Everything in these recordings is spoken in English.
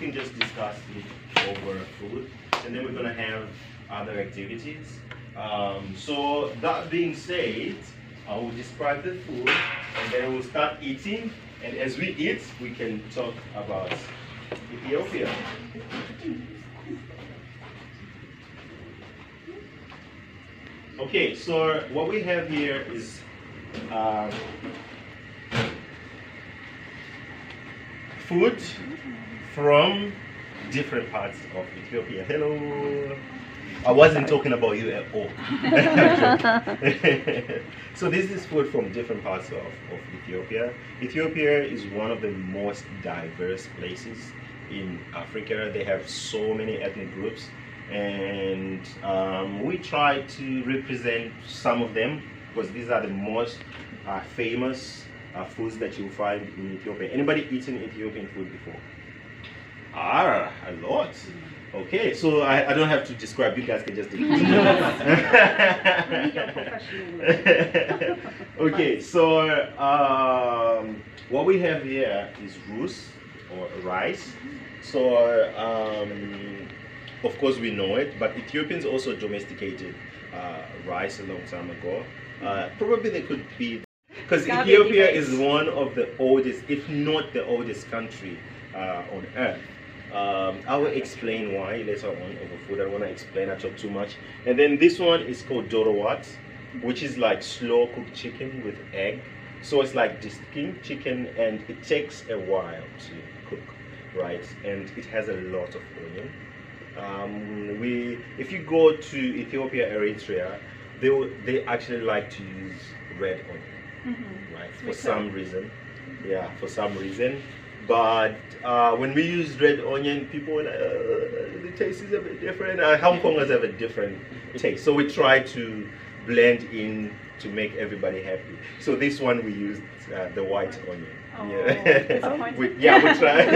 can just discuss it over food, and then we're gonna have other activities. So that being said, I will describe the food, and then we'll start eating. And as we eat, we can talk about Ethiopia. Okay, so what we have here is food from different parts of Ethiopia. Hello. I wasn't talking about you at all. So this is food from different parts of Ethiopia. Ethiopia is one of the most diverse places in Africa. They have so many ethnic groups, and we try to represent some of them because these are the most famous foods that you'll find in Ethiopia. Anybody eaten Ethiopian food before? A lot. Okay, so I don't have to describe, you guys can just do it. Okay, so what we have here is rus, or rice. So of course we know it, but Ethiopians also domesticated rice a long time ago. Probably they could be, because Ethiopia is one of the oldest, if not the oldest country on earth. I will explain why later on over food. I don't want to explain, I talk too much. And then this one is called dorowat, which is like slow cooked chicken with egg. So it's like desicking chicken, and it takes a while to cook, right? And it has a lot of onion. If you go to Ethiopia, Eritrea, they actually like to use red onion, right? For some reason, yeah, for some reason. But when we use red onion, people the taste is a bit different. Hong Kongers have a different taste, so we try to blend in to make everybody happy. So this one we used the white onion. Yeah, we try.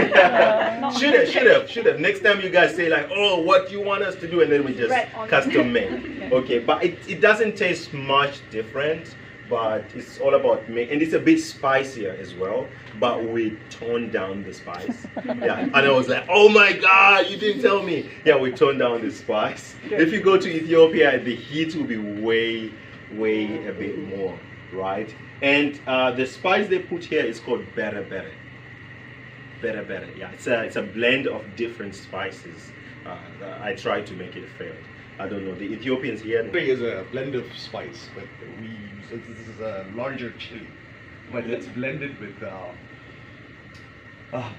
Should have. Next time you guys say like, oh, what you want us to do, and then we just custom make. Okay, but it doesn't taste much different. But it's all about make, and it's a bit spicier as well, but we toned down the spice. Yeah, and I was like, oh my god, you didn't tell me. Yeah, we toned down the spice. If you go to Ethiopia, the heat will be way a bit more, right? And the spice they put here is called bere. Yeah, it's a blend of different spices. I tried to make it fair. I don't know, the Ethiopians here. It is a blend of spice, but we use this is a larger chili, but it's blended with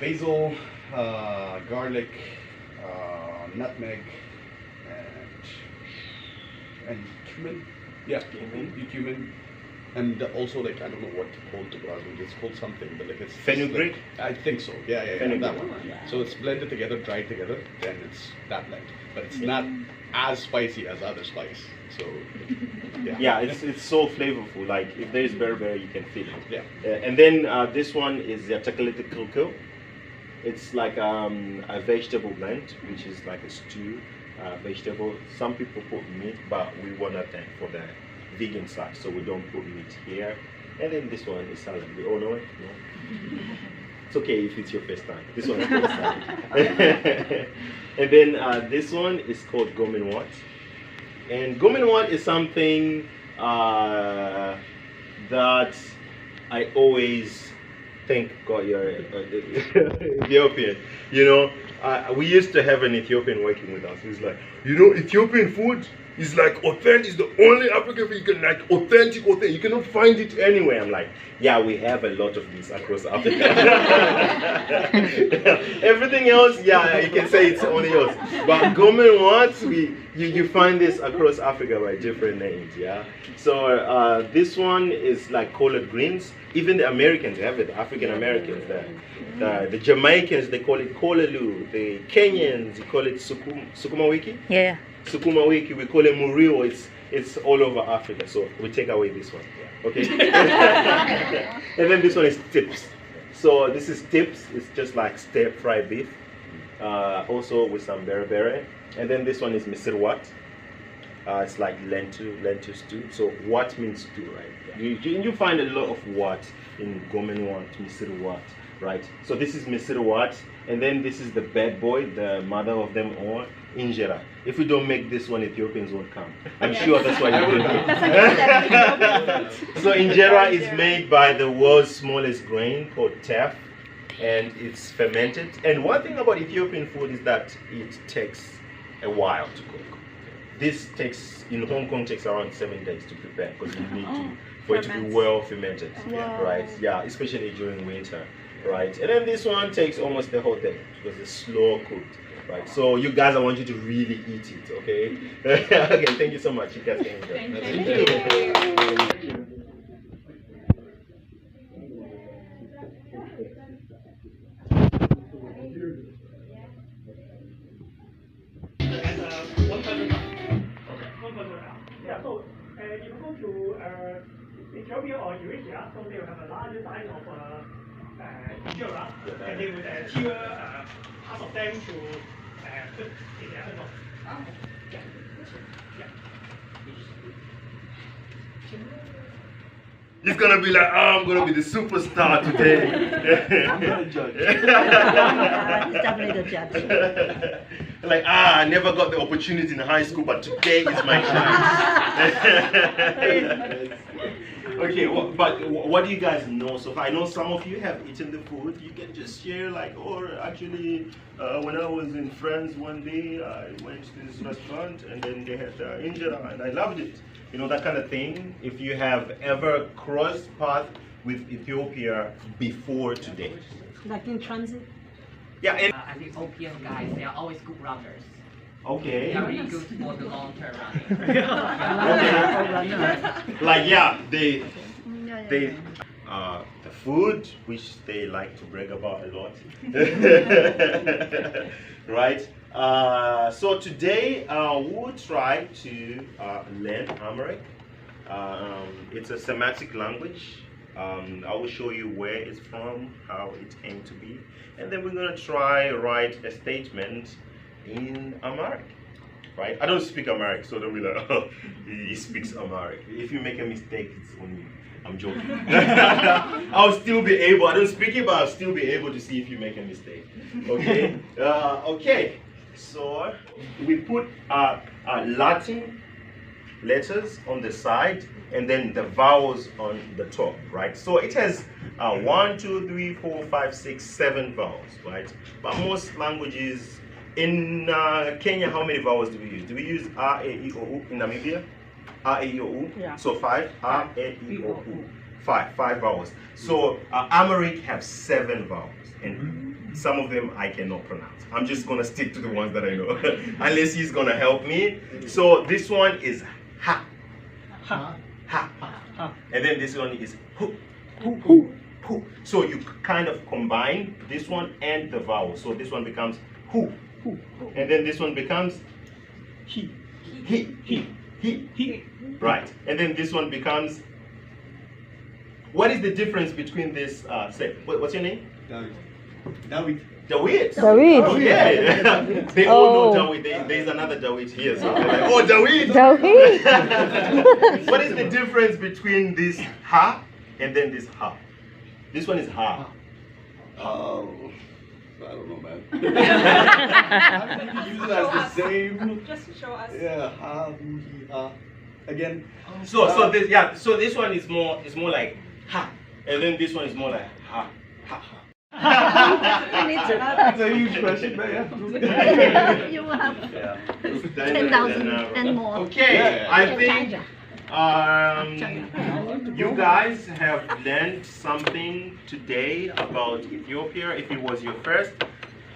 basil, garlic, nutmeg, and cumin. Yeah, cumin. And also, like, I don't know what to call it. It's called something, but like it's fenugreek. Like, I think so. Yeah, that one. So it's blended together, dried together, then it's that blend. But it's not as spicy as other spice. So yeah, it's so flavorful. Like if there is beriberi, you can feel it. Yeah. And then this one is yatakilite kilko. It's like a vegetable blend, which is like a stew vegetable. Some people put meat, but we want to thank for the vegan side, so we don't put meat here. And then this one is salad. We all know it. No? It's okay if it's your first time. This one is called salad. And then this one is called gomenwat. And gomenwat is something that I always think, God, you're Ethiopian. You know, we used to have an Ethiopian working with us. He's like, you know, Ethiopian food is like authentic. It's the only African food you can like authentic. You cannot find it anywhere. I'm like, yeah, we have a lot of these across Africa. Everything else, yeah, you can say it's only yours. But gomenwat, you find this across Africa by different names, yeah. So this one is like collard greens. Even the Americans have it. African Americans, the Jamaicans, they call it kolaloo. The Kenyans, they call it sukuma wiki. Yeah. Sukuma wiki, we call it murio. It's all over Africa. So we take away this one. Okay. And then this one is tips. So this is tips. It's just like stir fry beef. Also with some beriberi. And then this one is misirwat. It's like lentil stew. So what means stew, right? You find a lot of what in gomenwat, misirwat. right? So this is Misirwat, and then this is the bad boy, the mother of them all, Injera. If we don't make this one, Ethiopians won't come. I'm sure that's why you did it. So Injera is made by the world's smallest grain called teff, and it's fermented. And one thing about Ethiopian food is that it takes a while to cook. This takes, in Hong Kong, takes around 7 days to prepare because you need to, for it to be well fermented, right? Yeah, especially during winter, right? And then this one takes almost the whole day because it's slow cooked, right? So you guys, I want you to really eat it, okay? Okay, thank you so much. You guys can enjoy. Thank you. Yeah, so if you go to Ethiopia or Eritrea, so they will have a larger size of injera, and they will tear half of them to put in their oven. He's gonna be like, oh, I'm gonna be the superstar today. I'm not a judge. He's definitely the judge. Like, I never got the opportunity in high school, but today is my chance. Okay, but what do you guys know so far? I know some of you have eaten the food. You can just share, like, or actually, when I was in France one day, I went to this restaurant and then they had injera and I loved it. You know, that kind of thing. If you have ever crossed paths with Ethiopia before today. Like in transit? Yeah, and Ethiopian guys, they are always good runners. Okay. They are really good for the long-term running. Okay. Like, yeah, the food, which they like to brag about a lot. Right? So today we'll try to learn AFCHk. It's a Semitic language. I will show you where it's from, how it came to be, and then we're going to try write a statement in AFCHk. Right? I don't speak Amharic, so don't be like, oh, he speaks Amharic. If you make a mistake, it's on you. I'm joking. I'll still be able, I don't speak it, but I'll still be able to see if you make a mistake. Okay? Okay. So we put Latin letters on the side and then the vowels on the top, right? So it has 1, 2, 3, 4, 5, 6, 7 vowels, right? But most languages, in Kenya, how many vowels do we use? Do we use A, E, I, O, U? In Namibia? A, E, I, O, U? Yeah. So 5, A, E, I, O, U. 5 vowels. So AFCHk have 7 vowels, and some of them I cannot pronounce. I'm just gonna stick to the ones that I know, unless he's gonna help me. So this one is ha, ha, ha, ha, and then this one is hu, hu, hu, hu. So you kind of combine this one and the vowel. So this one becomes hu, hu, and then this one becomes he, he. Right, and then this one becomes. What is the difference between this? Say, what's your name? David. Dawid. Dawid. Oh, yeah. They all know Dawid. There's another Dawid here. So they're like, oh, Dawid. Dawid. What is the difference between this ha and then this ha? This one is ha. Oh, I don't know, man. How do you use it as the same? Just show us. Yeah, ha, hu, he, ha. Again. So this, yeah. So this one is more like ha, and then this one is more like ha, ha, ha. That's a huge question, man. You will have Yeah. 10,000 and more. Okay, Yeah. I think you guys have learned something today about Ethiopia. If it was your first,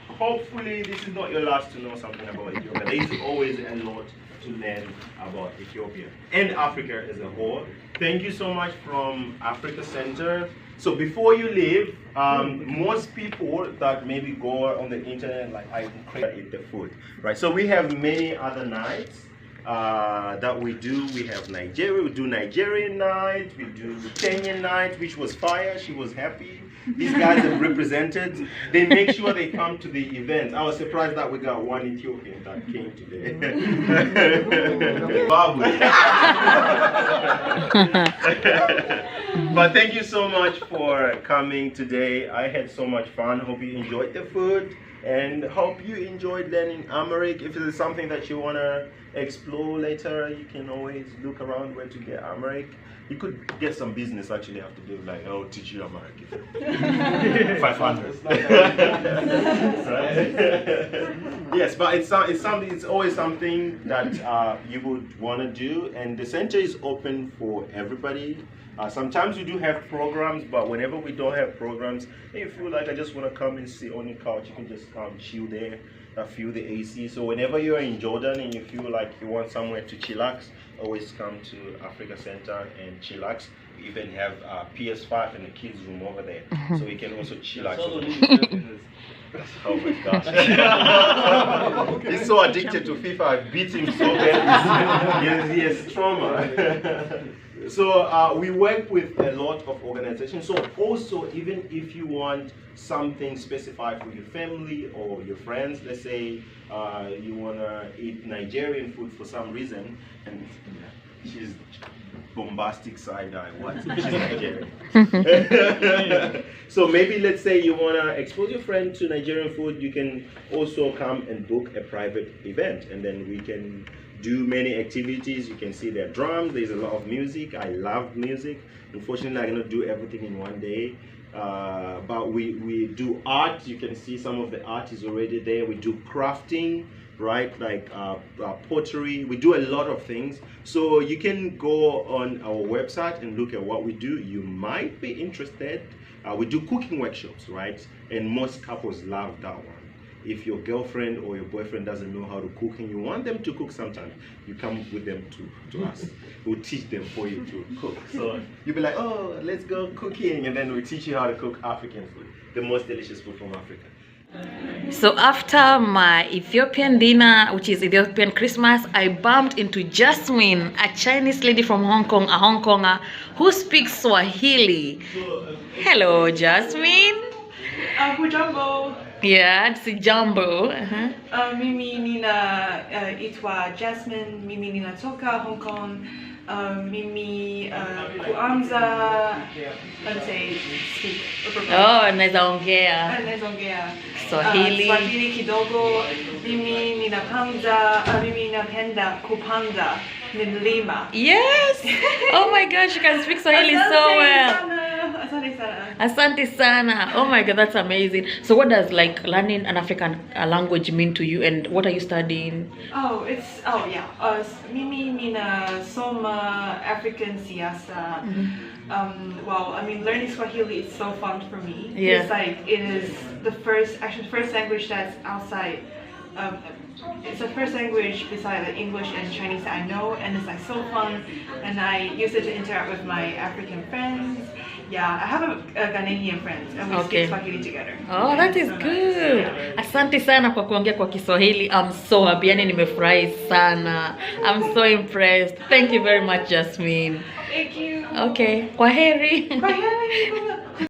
hopefully this is not your last to know something about Ethiopia. There is always a lot to learn about Ethiopia and Africa as a whole. Thank you so much from Africa Center. So before you leave, most people that maybe go on the internet, like I eat the food, right? So we have many other nights, that we do. We have Nigeria, we do Nigerian night, we do Kenyan night, which was fire. She was happy. These guys have represented. They make sure they come to the event. I was surprised that we got one Ethiopian that came today. But thank you so much for coming today. I had so much fun. Hope you enjoyed the food and hope you enjoyed learning AFCHk. If there's something that you want to explore later, you can always look around where to get AFCHk. You could get some business actually after doing like, oh, teach you AFCHk. 500. Yes, but it's something. It's always something that you would want to do, and the center is open for everybody. Sometimes we do have programs, but whenever we don't have programs, if you feel like I just want to come and sit on the couch, you can just come chill there, feel the AC. So whenever you're in Jordan and you feel like you want somewhere to chillax, always come to AFCHk Center and chillax. We even have PS5 in the kids' room over there, so we can also chillax. Oh my gosh. He's so addicted to FIFA, I beat him so bad. He has trauma. So we work with a lot of organizations. So also, even if you want something specified for your family or your friends, let's say you want to eat Nigerian food for some reason, and she's bombastic side-eye, what? She's Nigerian. So maybe let's say you want to expose your friend to Nigerian food, you can also come and book a private event, and then we can do many activities. You can see there are drums, there's a lot of music. I love music. Unfortunately, I cannot do everything in one day. But we do art. You can see some of the art is already there. We do crafting, right? Like pottery. We do a lot of things. So you can go on our website and look at what we do. You might be interested. We do cooking workshops, right? And most couples love that one. If your girlfriend or your boyfriend doesn't know how to cook and you want them to cook sometimes, you come with them to us. We'll teach them for you to cook. So you'll be like, oh, let's go cooking, and then we'll teach you how to cook African food, the most delicious food from Africa. So after my Ethiopian dinner, which is Ethiopian Christmas, I bumped into Jasmine, a Chinese lady from Hong Kong, a Hong Konger, who speaks Swahili. Hello, Jasmine. Hujambo. Yeah, it's Jumbo. Mimi ninaitwa Jasmine. Mimi ninatoka Hong Kong. Mimi kuanza, let's say, speak. Oh, naweza ongea Swahili. Swahili kidogo. Mimi ninapenda kupanda milima. Yes. Oh my gosh, you can speak Swahili so well. Asante sana. Oh my god, that's amazing. So what does like learning an African language mean to you, and what are you studying? Mimi ninasoma African siasa. Well, I mean, learning Swahili is so fun for me. Yeah. It's like, it is the first language that's outside. It's the first language beside like English and Chinese that I know, and it's like so fun, and I use it to interact with my African friends. Yeah, I have a Ghanaian friend, and we speak Swahili together. Oh, that is good. Asante sana kwa kuongea kwa Kiswahili. I'm so happy. Yani nimefurahi sana. I'm so impressed. Thank you very much, Jasmine. Thank you. Okay. Kwaheri. Kwaheri.